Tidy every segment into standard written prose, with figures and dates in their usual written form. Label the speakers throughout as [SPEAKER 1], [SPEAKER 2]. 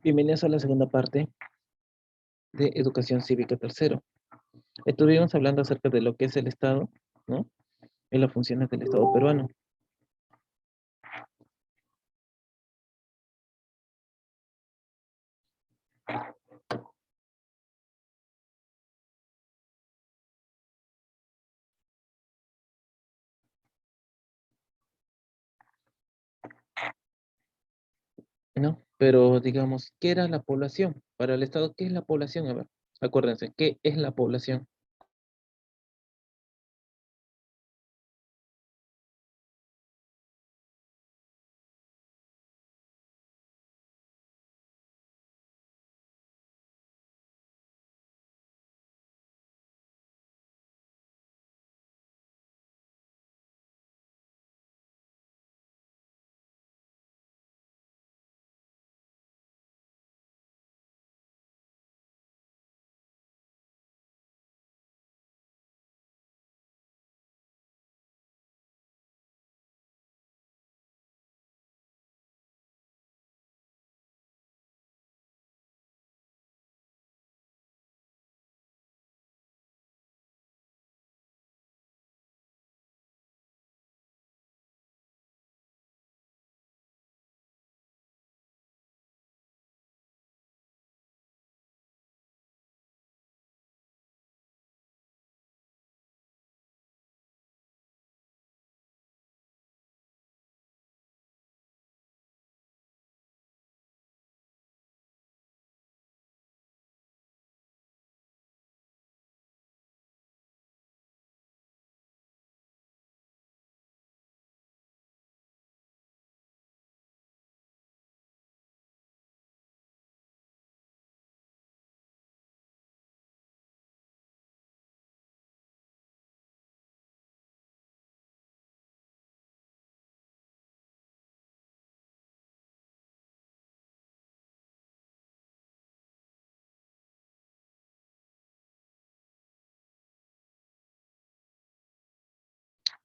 [SPEAKER 1] Bienvenidos a la segunda parte de Educación Cívica Tercero. Estuvimos hablando acerca de lo que es el Estado, ¿no? Y las funciones del Estado peruano. ¿No? Pero digamos, ¿qué era la población? Para el Estado, ¿qué es la población? A ver, acuérdense, ¿qué es la población?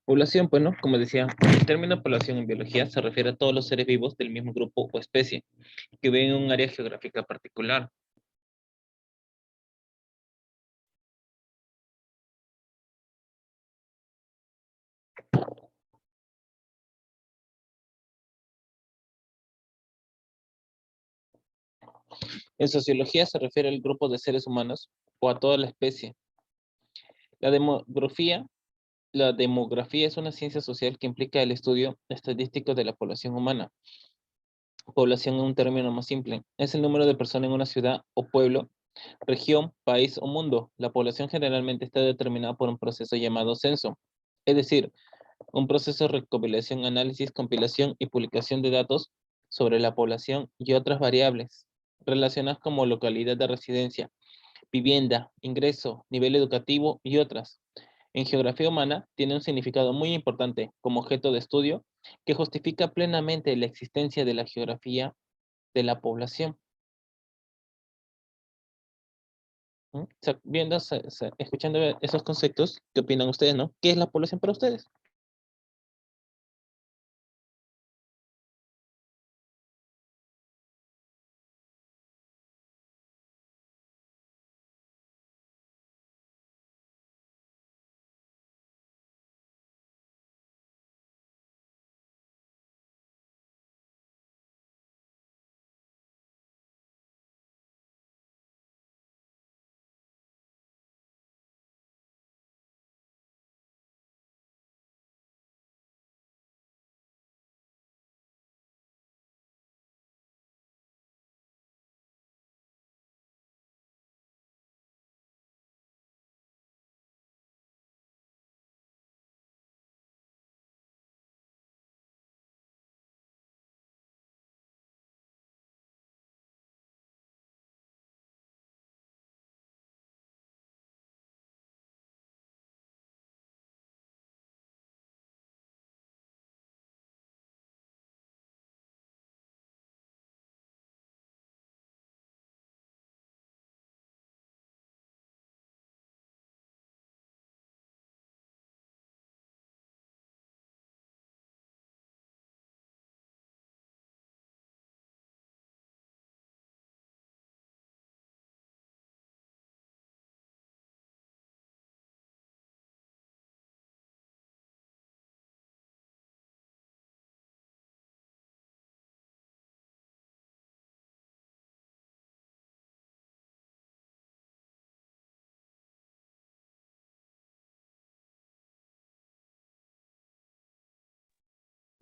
[SPEAKER 1] Población, pues, ¿no? Como decía, el término población en biología se refiere a todos los seres vivos del mismo grupo o especie que viven en un área geográfica particular. En sociología se refiere al grupo de seres humanos o a toda la especie. La demografía La demografía es una ciencia social que implica el estudio estadístico de la población humana. Población en un término más simple. Es el número de personas en una ciudad o pueblo, región, país o mundo. La población generalmente está determinada por un proceso llamado censo. Es decir, un proceso de recopilación, análisis, compilación y publicación de datos sobre la población y otras variables relacionadas como localidad de residencia, vivienda, ingreso, nivel educativo y otras. En geografía humana tiene un significado muy importante como objeto de estudio que justifica plenamente la existencia de la geografía de la población. ¿Mm? Viendo, escuchando esos conceptos, ¿qué opinan ustedes, no? ¿Qué es la población para ustedes?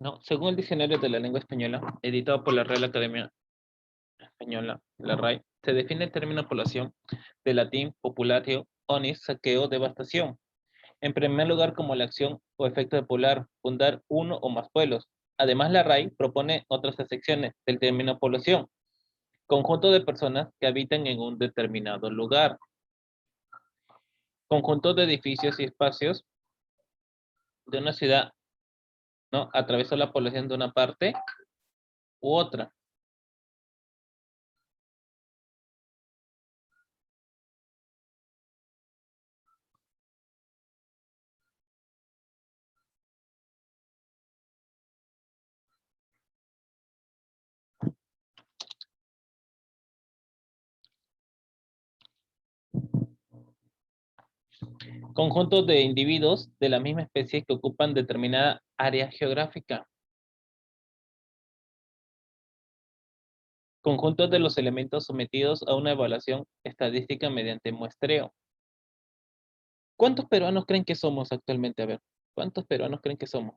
[SPEAKER 1] ¿no? Según el Diccionario de la Lengua Española, editado por la Real Academia Española, la RAE, se define el término población de latín populatio, onis, saqueo, devastación. En primer lugar, como la acción o efecto de poblar, fundar uno o más pueblos. Además, la RAI propone otras acepciones del término población: conjunto de personas que habitan en un determinado lugar, conjunto de edificios y espacios de una ciudad, ¿no? Atravesó la población de una parte u otra. Conjuntos de individuos de la misma especie que ocupan determinada área geográfica. Conjuntos de los elementos sometidos a una evaluación estadística mediante muestreo. ¿Cuántos peruanos creen que somos actualmente? A ver, ¿cuántos peruanos creen que somos?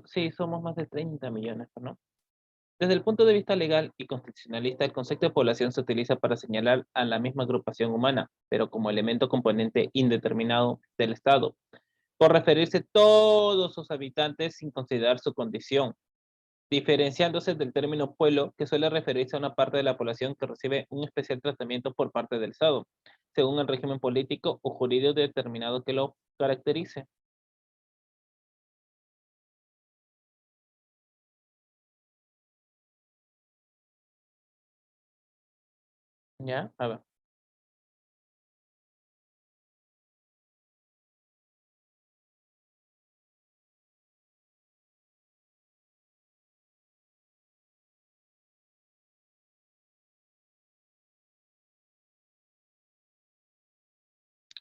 [SPEAKER 1] Sí, somos más de 30 millones, ¿no? Desde el punto de vista legal y constitucionalista, el concepto de población se utiliza para señalar a la misma agrupación humana, pero como elemento componente indeterminado del Estado, por referirse a todos sus habitantes sin considerar su condición, diferenciándose del término pueblo, que suele referirse a una parte de la población que recibe un especial tratamiento por parte del Estado, según el régimen político o jurídico determinado que lo caracterice. ¿Ya? A ver.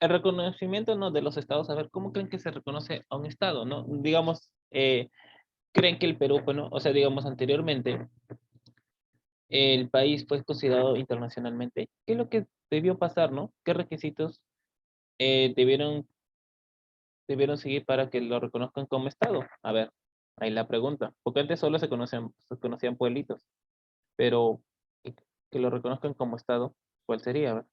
[SPEAKER 1] El reconocimiento, ¿no?, de los estados, a ver, ¿cómo creen que se reconoce a un estado, no? Digamos, creen que el Perú, bueno, o sea, digamos, anteriormente, el país fue considerado internacionalmente. ¿Qué es lo que debió pasar, no? ¿Qué requisitos debieron seguir para que lo reconozcan como estado? A ver, ahí la pregunta. Porque antes solo se conocían pueblitos, pero que lo reconozcan como estado, ¿cuál sería? A ver.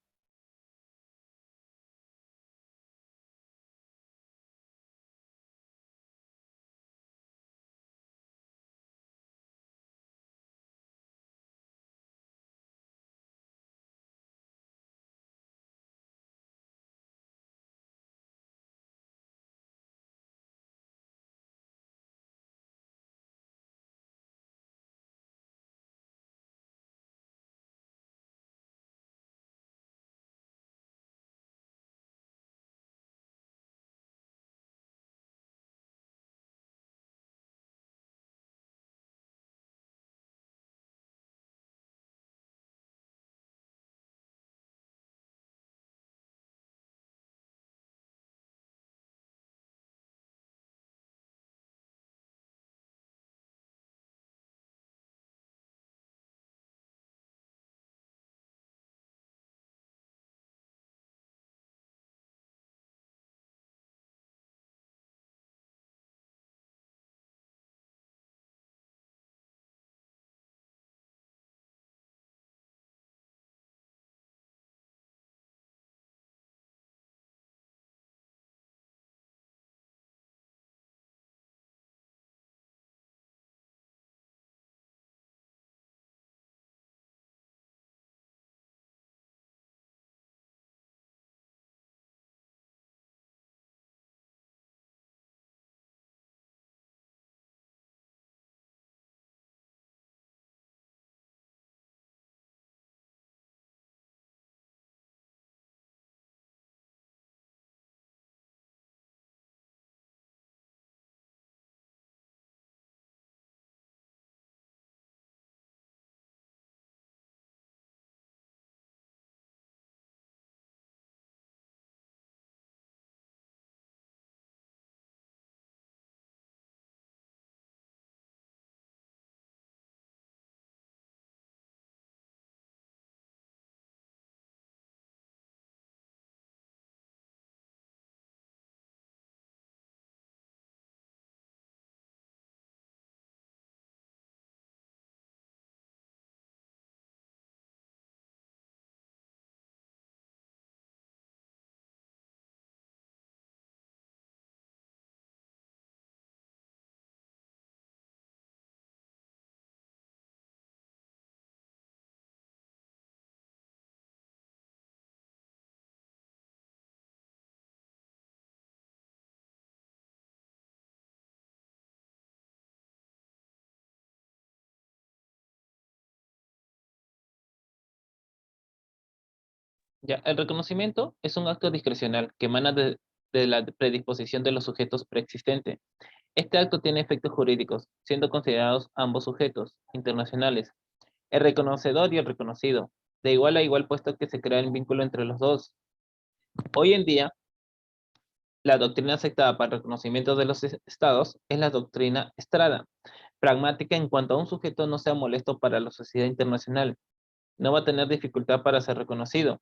[SPEAKER 1] Ya, el reconocimiento es un acto discrecional que emana de la predisposición de los sujetos preexistentes. Este acto tiene efectos jurídicos, siendo considerados ambos sujetos internacionales, el reconocedor y el reconocido, de igual a igual puesto que se crea el vínculo entre los dos. Hoy en día, la doctrina aceptada para el reconocimiento de los estados es la doctrina Estrada, pragmática en cuanto a un sujeto no sea molesto para la sociedad internacional, no va a tener dificultad para ser reconocido.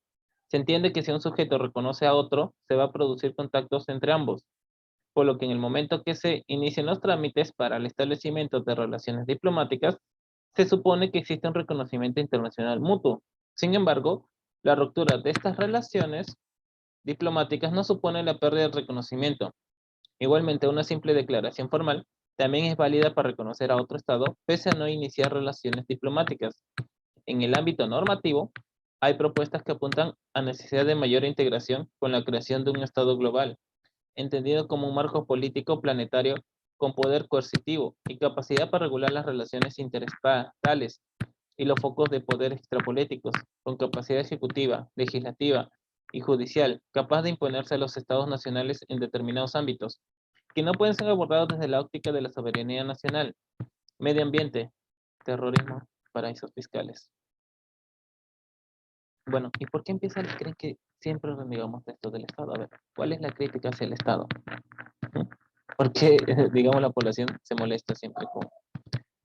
[SPEAKER 1] Se entiende que si un sujeto reconoce a otro, se va a producir contactos entre ambos, por lo que en el momento que se inician los trámites para el establecimiento de relaciones diplomáticas, se supone que existe un reconocimiento internacional mutuo. Sin embargo, la ruptura de estas relaciones diplomáticas no supone la pérdida del reconocimiento. Igualmente, una simple declaración formal también es válida para reconocer a otro Estado, pese a no iniciar relaciones diplomáticas. En el ámbito normativo, hay propuestas que apuntan a necesidad de mayor integración con la creación de un Estado global, entendido como un marco político planetario con poder coercitivo y capacidad para regular las relaciones interestatales y los focos de poder extrapolíticos, con capacidad ejecutiva, legislativa y judicial, capaz de imponerse a los estados nacionales en determinados ámbitos, que no pueden ser abordados desde la óptica de la soberanía nacional, medio ambiente, terrorismo, paraísos fiscales. Bueno, ¿y por qué creen que siempre renegamos de esto del Estado? A ver, ¿cuál es la crítica hacia el Estado? ¿Mm? ¿Por qué, digamos, la población se molesta siempre con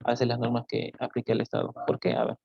[SPEAKER 1] hacer las normas que aplica el Estado? ¿Por qué? A ver.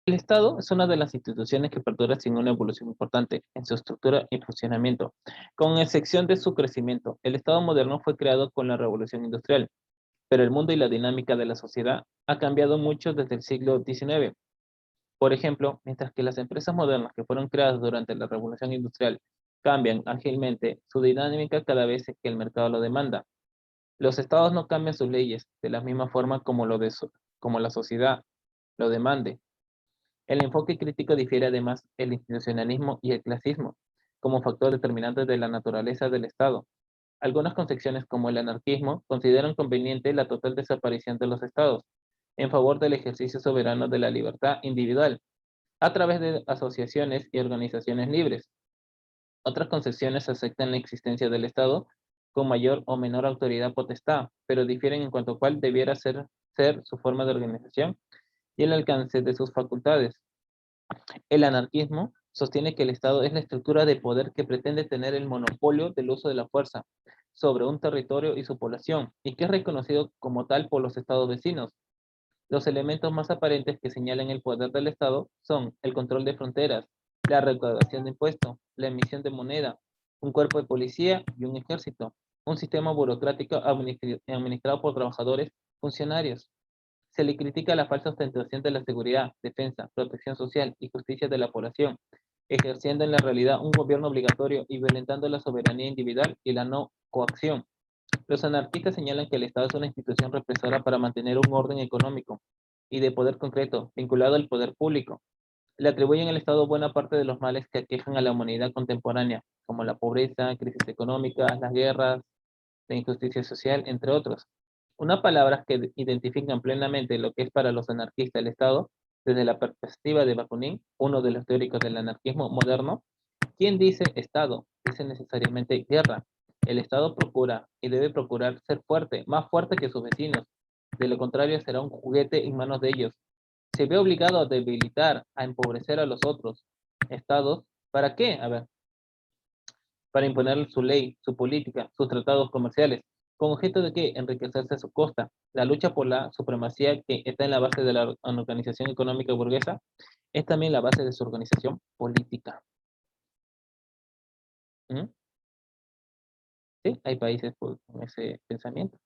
[SPEAKER 1] El Estado es una de las instituciones que perdura sin una evolución importante en su estructura y funcionamiento. Con excepción de su crecimiento, el Estado moderno fue creado con la Revolución Industrial, pero el mundo y la dinámica de la sociedad ha cambiado mucho desde el siglo XIX. Por ejemplo, mientras que las empresas modernas que fueron creadas durante la Revolución Industrial cambian ágilmente su dinámica cada vez que el mercado lo demanda, los estados no cambian sus leyes de la misma forma como la sociedad lo demande. El enfoque crítico difiere además el institucionalismo y el clasismo como factor determinante de la naturaleza del Estado. Algunas concepciones, como el anarquismo, consideran conveniente la total desaparición de los estados en favor del ejercicio soberano de la libertad individual a través de asociaciones y organizaciones libres. Otras concepciones aceptan la existencia del Estado con mayor o menor autoridad potestad, pero difieren en cuanto a cuál debiera ser su forma de organización y el alcance de sus facultades. El anarquismo sostiene que el Estado es la estructura de poder que pretende tener el monopolio del uso de la fuerza sobre un territorio y su población, y que es reconocido como tal por los estados vecinos. Los elementos más aparentes que señalan el poder del Estado son el control de fronteras, la recaudación de impuestos, la emisión de moneda, un cuerpo de policía y un ejército, un sistema burocrático administrado por trabajadores funcionarios. Se le critica la falsa ostentación de la seguridad, defensa, protección social y justicia de la población, ejerciendo en la realidad un gobierno obligatorio y violentando la soberanía individual y la no coacción. Los anarquistas señalan que el Estado es una institución represora para mantener un orden económico y de poder concreto, vinculado al poder público. Le atribuyen al Estado buena parte de los males que aquejan a la humanidad contemporánea, como la pobreza, crisis económica, las guerras, la injusticia social, entre otros. Una palabra que identifican plenamente lo que es para los anarquistas el Estado, desde la perspectiva de Bakunin, uno de los teóricos del anarquismo moderno. ¿Quién dice Estado? Dice necesariamente guerra. El Estado procura y debe procurar ser fuerte, más fuerte que sus vecinos. De lo contrario, será un juguete en manos de ellos. Se ve obligado a debilitar, a empobrecer a los otros estados. ¿Para qué? A ver, para imponer su ley, su política, sus tratados comerciales, con objeto de que enriquecerse a su costa. La lucha por la supremacía que está en la base de la organización económica burguesa es también la base de su organización política. ¿Mm? Sí, hay países con ese pensamiento.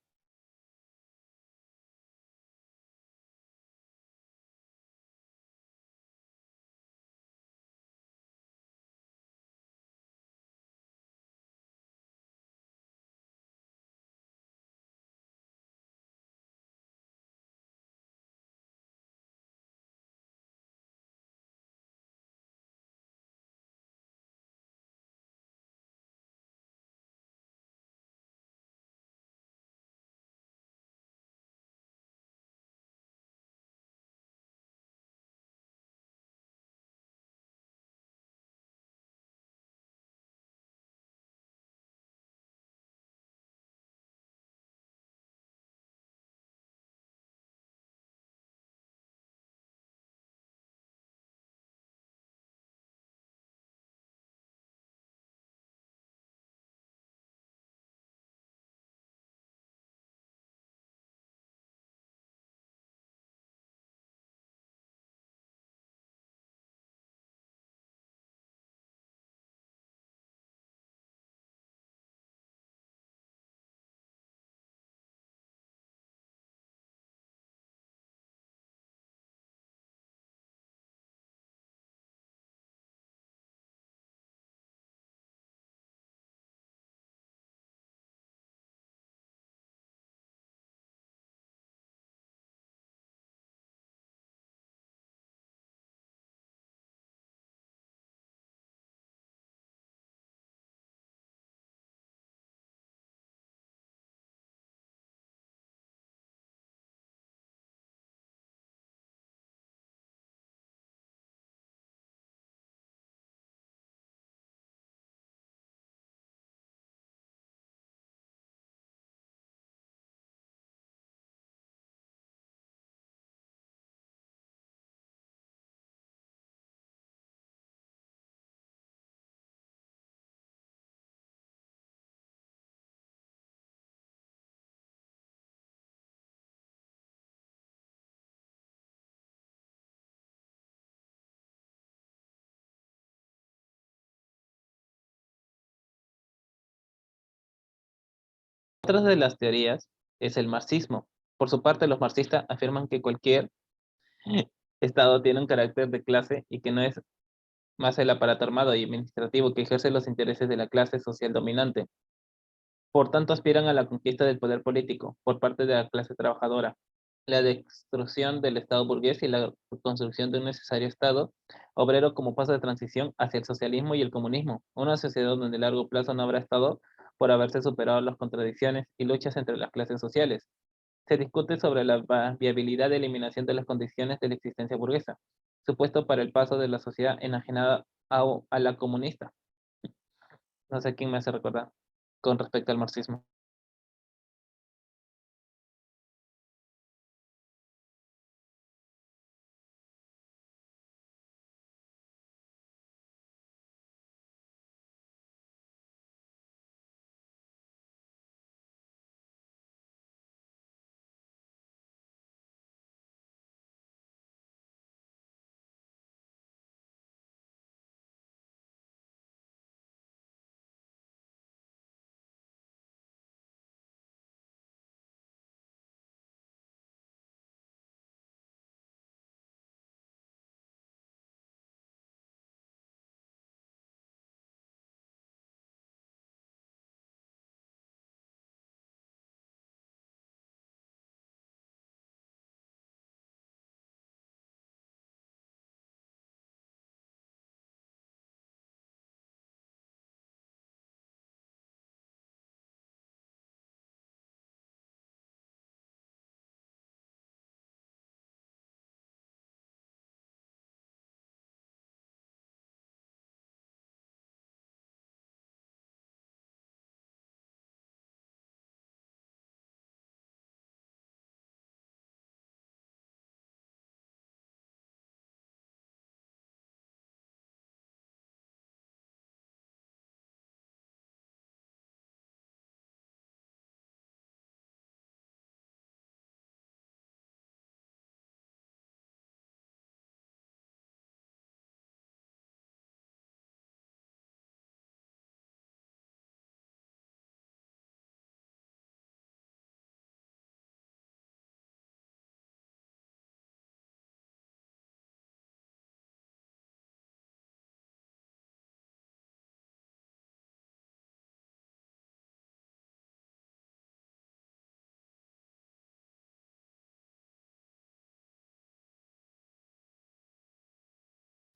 [SPEAKER 1] Otra de las teorías es el marxismo. Por su parte, los marxistas afirman que cualquier Estado tiene un carácter de clase y que no es más el aparato armado y administrativo que ejerce los intereses de la clase social dominante. Por tanto, aspiran a la conquista del poder político por parte de la clase trabajadora, la destrucción del Estado burgués y la construcción de un necesario Estado obrero como paso de transición hacia el socialismo y el comunismo, una sociedad donde a largo plazo no habrá Estado por haberse superado las contradicciones y luchas entre las clases sociales. Se discute sobre la viabilidad de eliminación de las condiciones de la existencia burguesa, supuesto para el paso de la sociedad enajenada a la comunista. No sé quién me hace recordar con respecto al marxismo.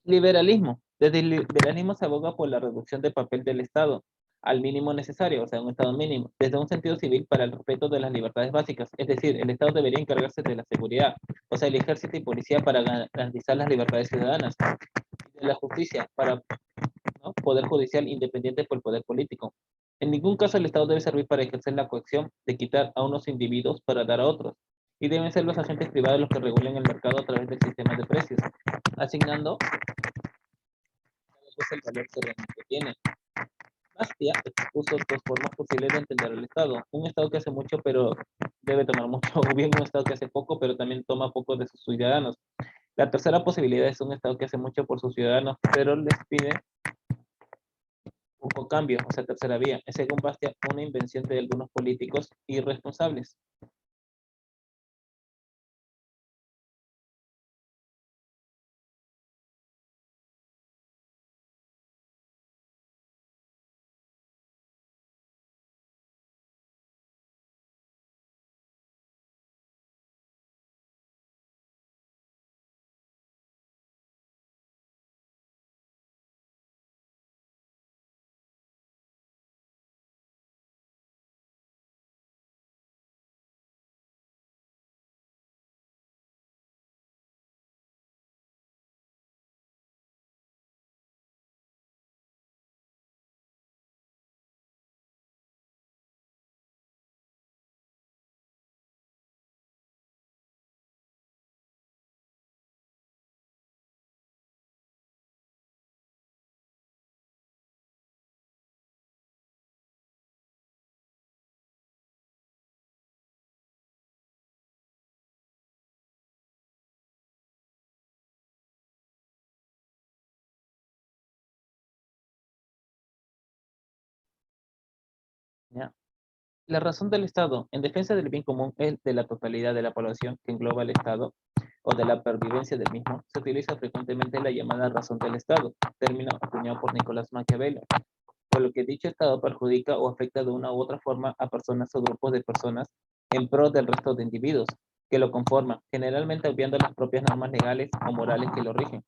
[SPEAKER 1] Liberalismo. Desde el liberalismo se aboga por la reducción del papel del Estado al mínimo necesario, o sea, un Estado mínimo, desde un sentido civil para el respeto de las libertades básicas. Es decir, el Estado debería encargarse de la seguridad, o sea, el ejército y policía para garantizar las libertades ciudadanas, y de la justicia para, ¿no?, poder judicial independiente por el poder político. En ningún caso el Estado debe servir para ejercer la coacción de quitar a unos individuos para dar a otros, y deben ser los agentes privados los que regulen el mercado a través del sistema de precios, asignando pues el valor que realmente tiene. Bastia expuso dos formas posibles de entender el Estado. Un Estado que hace mucho pero debe tomar mucho, o bien un Estado que hace poco pero también toma poco de sus ciudadanos. La tercera posibilidad es un Estado que hace mucho por sus ciudadanos pero les pide poco cambio, o sea, tercera vía. Es, según Bastia, una invención de algunos políticos irresponsables. ¿Ya? La razón del Estado en defensa del bien común es de la totalidad de la población que engloba el Estado o de la pervivencia del mismo. Se utiliza frecuentemente la llamada razón del Estado, término acuñado por Nicolás Maquiavelo, por lo que dicho Estado perjudica o afecta de una u otra forma a personas o grupos de personas en pro del resto de individuos que lo conforman, generalmente obviando las propias normas legales o morales que lo rigen.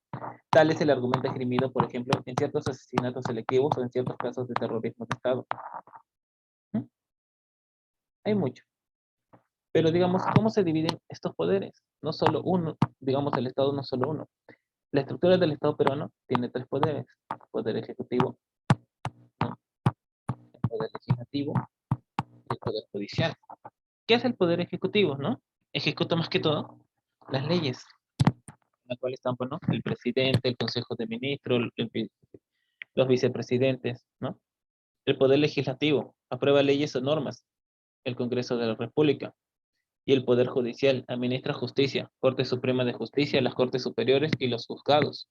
[SPEAKER 1] Tal es el argumento esgrimido, por ejemplo, en ciertos asesinatos selectivos o en ciertos casos de terrorismo de Estado. ¿Mm? Hay mucho. Pero digamos, ¿cómo se dividen estos poderes? No solo uno, digamos, el Estado no solo uno. La estructura del Estado peruano tiene tres poderes: poder ejecutivo, ¿no?, el poder legislativo y el poder judicial. ¿Qué es el poder ejecutivo, no? Ejecuta más que todo las leyes, en las cuales están, pues, ¿no?, el presidente, el consejo de ministros, los vicepresidentes, ¿no? El poder legislativo aprueba leyes o normas, el Congreso de la República. Y el Poder Judicial administra justicia, Corte Suprema de Justicia, las Cortes Superiores y los juzgados.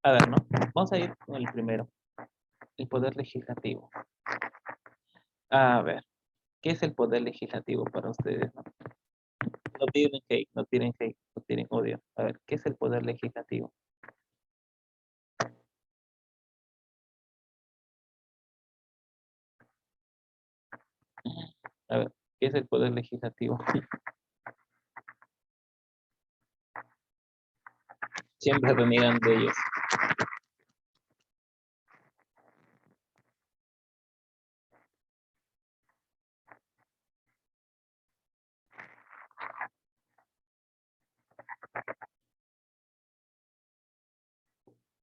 [SPEAKER 1] A ver, ¿no? Vamos a ir con el primero, el poder legislativo. A ver, ¿qué es el poder legislativo para ustedes? No, no tienen hate, no tienen hate, no tienen odio. A ver, ¿qué es el poder legislativo? A ver, ¿qué es el poder legislativo? Siempre reniegan de ellos.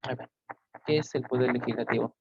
[SPEAKER 1] A ver, ¿qué es el poder legislativo?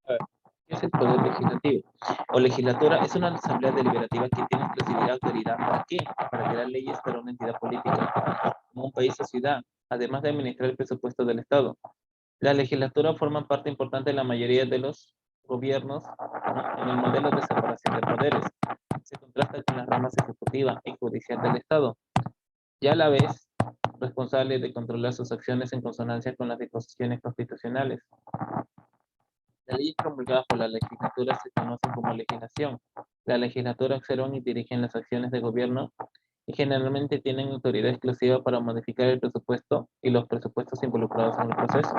[SPEAKER 1] A ver, ¿qué es el poder legislativo? O legislatura es una asamblea deliberativa que tiene exclusividad autoridad. ¿Para qué? Para crear leyes para una entidad política, como un país o ciudad, además de administrar el presupuesto del Estado. La legislatura forma parte importante de la mayoría de los gobiernos, ¿no?, en el modelo de separación de poderes. Se contrasta con las ramas ejecutiva y judicial del Estado. Ya a la vez, responsable responsable de controlar sus acciones en consonancia con las disposiciones constitucionales. Las leyes promulgadas por la legislatura se conocen como legislación. La legislatura observan y dirigen las acciones de gobierno y generalmente tienen autoridad exclusiva para modificar el presupuesto y los presupuestos involucrados en el proceso.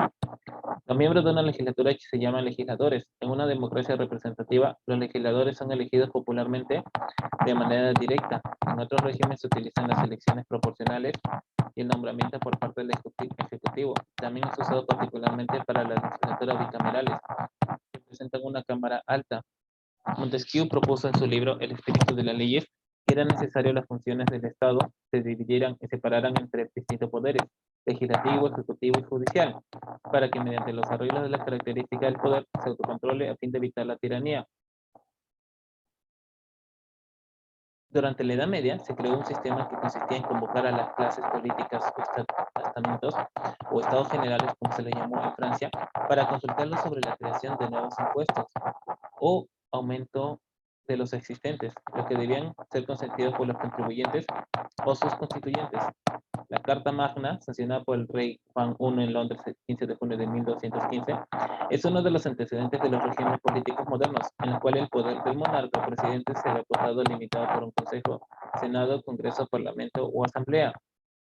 [SPEAKER 1] Los miembros de una legislatura se llaman legisladores. En una democracia representativa, los legisladores son elegidos popularmente de manera directa. En otros regímenes se utilizan las elecciones proporcionales y el nombramiento por parte del Ejecutivo. También es usado particularmente para las legislaturas bicamerales, que presentan una cámara alta. Montesquieu propuso en su libro El espíritu de las leyes que era necesario las funciones del Estado se dividieran y separaran entre distintos poderes, legislativo, ejecutivo y judicial, para que mediante los arreglos de las características del poder se autocontrole a fin de evitar la tiranía. Durante la Edad Media se creó un sistema que consistía en convocar a las clases políticas o estamentos o estados generales, como se le llamó en Francia, para consultarlos sobre la creación de nuevos impuestos o aumento de los existentes, los que debían ser consentidos por los contribuyentes o sus constituyentes. La Carta Magna, sancionada por el rey Juan I en Londres el 15 de junio de 1215, es uno de los antecedentes de los regímenes políticos modernos, en los cuales el poder del monarca o presidente se ve acotado o limitado por un consejo, senado, congreso, parlamento o asamblea.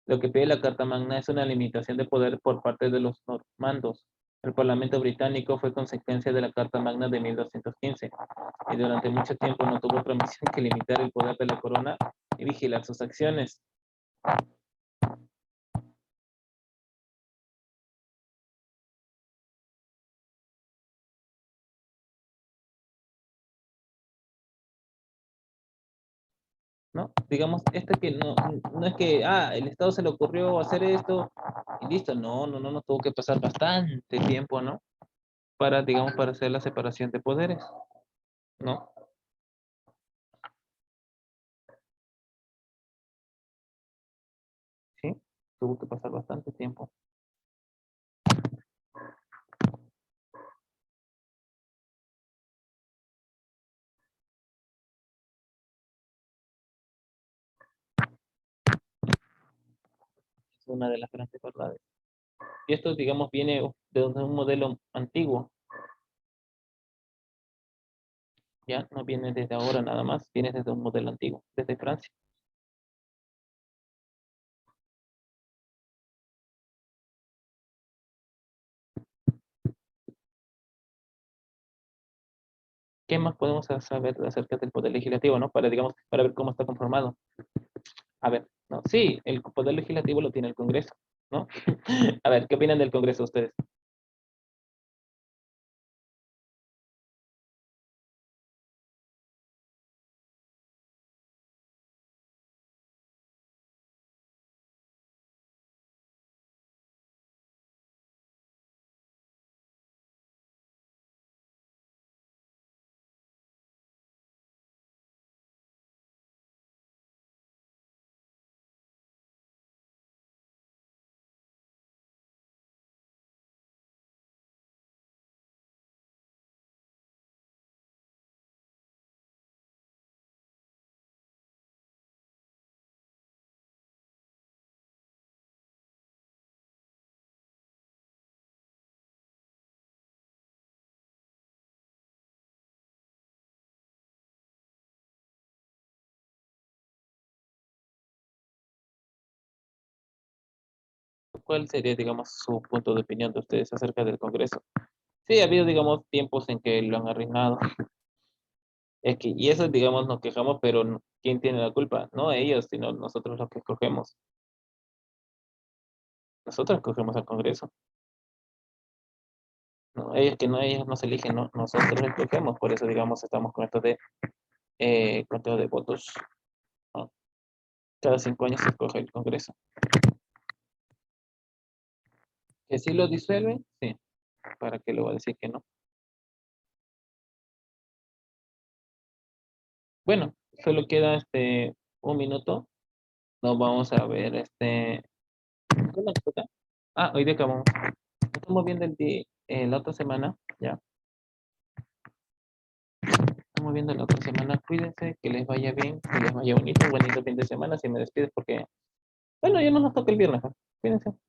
[SPEAKER 1] Lo que pide la Carta Magna es una limitación de poder por parte de los normandos. El Parlamento británico fue consecuencia de la Carta Magna de 1215 y durante mucho tiempo no tuvo otra misión que limitar el poder de la corona y vigilar sus acciones. ¿No? Digamos, esto que no es que, el Estado se le ocurrió hacer esto y listo, no tuvo que pasar bastante tiempo, ¿no? Para, digamos, para hacer la separación de poderes, ¿no? Sí, tuvo que pasar bastante tiempo. Es una de las grandes verdades. Y esto, digamos, viene de un modelo antiguo, ya no viene desde ahora nada más, viene desde un modelo antiguo, desde Francia. ¿Qué más podemos saber acerca del poder legislativo, no? Para, digamos, para ver cómo está conformado. A ver, no, sí, el poder legislativo lo tiene el Congreso, ¿no? A ver, ¿qué opinan del Congreso ustedes? ¿Cuál sería, digamos, su punto de opinión de ustedes acerca del Congreso? Sí, ha habido, digamos, tiempos en que lo han arruinado. Es que, y eso, digamos, nos quejamos, pero ¿quién tiene la culpa? No ellos, sino nosotros los que escogemos. Nosotros escogemos al Congreso. No, ellos no se eligen, no, nosotros escogemos. Por eso, digamos, estamos con esto de conteo de votos, ¿no? Cada 5 años se escoge el Congreso. ¿Que sí lo disuelven? Sí. ¿Para qué le voy a decir que no? Bueno, solo queda un minuto. Nos vamos a ver ¿qué nos toca? Hoy día acabamos. Estamos viendo la otra semana, ya. Estamos viendo la otra semana. Cuídense, que les vaya bien, que les vaya bonito, un bonito fin de semana. Si me despides porque, bueno, ya no nos toca el viernes, ¿no? Cuídense.